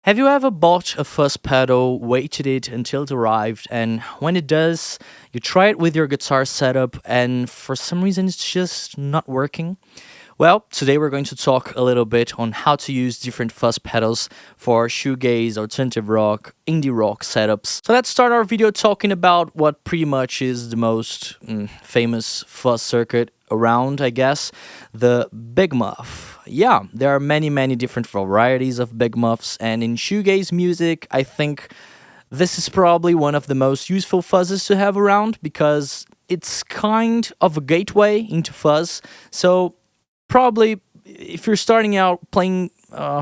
Have you ever bought a fuzz pedal, waited it until it arrived, and when it does, you try it with your guitar setup, and for some reason it's just not working? Well, today we're going to talk a little bit on how to use different fuzz pedals for shoegaze, alternative rock, indie rock setups. So let's start our video talking about what pretty much is the most famous fuzz circuit around, I guess, the Big Muff. Yeah, there are many different varieties of Big Muffs, and in shoegaze music, I think this is probably one of the most useful fuzzes to have around because it's kind of a gateway into fuzz. So probably if you're starting out playing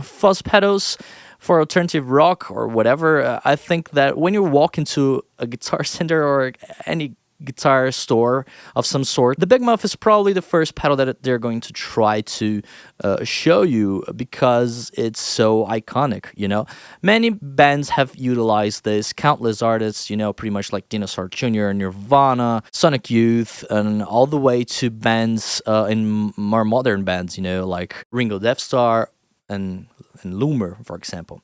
fuzz pedals for alternative rock or whatever, I think that when you walk into a guitar center or any guitar store of some sort, the Big Muff is probably the first pedal that they're going to try to show you because it's so iconic, you know. Many bands have utilized this, countless artists, you know, pretty much like Dinosaur Jr, Nirvana, Sonic Youth, and all the way to bands in more modern bands, you know, like Ringo Deathstar and Loomer, for example.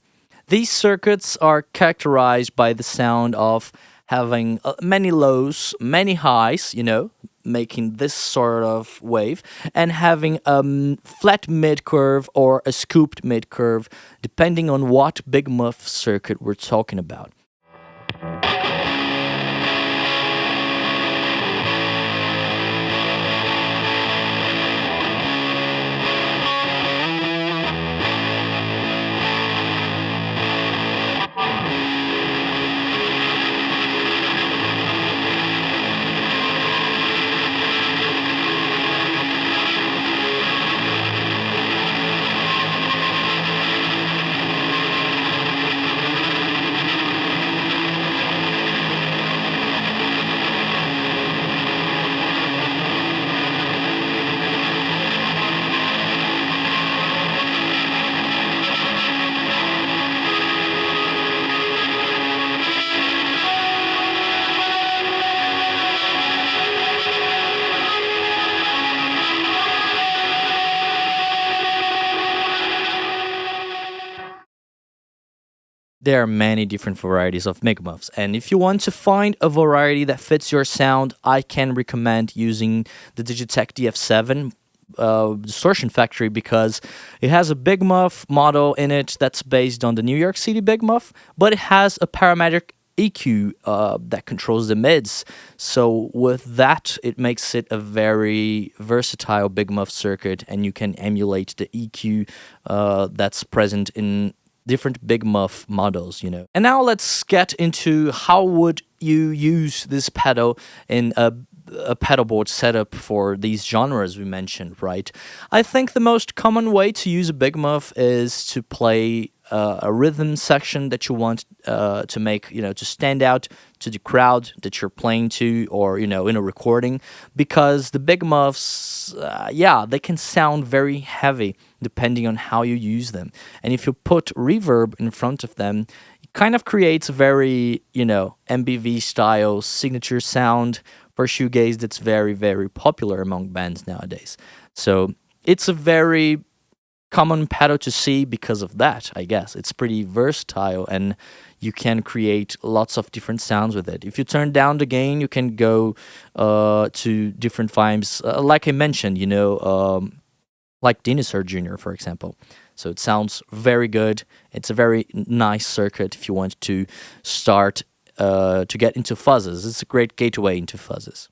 These circuits are characterized by the sound of having many lows, many highs, you know, making this sort of wave, and having a flat mid-curve or a scooped mid-curve, depending on what Big Muff circuit we're talking about. There are many different varieties of Big Muffs, and if you want to find a variety that fits your sound, I can recommend using the Digitech DF7 distortion factory because it has a Big Muff model in it that's based on the New York City Big Muff, but it has a parametric EQ that controls the mids. So with that, it makes it a very versatile Big Muff circuit, and you can emulate the EQ that's present in different Big Muff models, you know. And now let's get into how would you use this pedal in a pedal board setup for these genres we mentioned, right? I think the most common way to use a Big Muff is to play a rhythm section that you want to make, you know, to stand out to the crowd that you're playing to, or, you know, in a recording, because the Big Muffs, yeah, they can sound very heavy depending on how you use them. And if you put reverb in front of them, it kind of creates a very, you know, MBV style signature sound for shoegaze that's very popular among bands nowadays. So it's a very common pedal to see because of that, I guess. It's pretty versatile and you can create lots of different sounds with it. If you turn down the gain, you can go to different vibes, like I mentioned, you know, like Dinosaur Jr, for example. So it sounds very good. It's a very nice circuit if you want to start to get into fuzzes. It's a great gateway into fuzzes.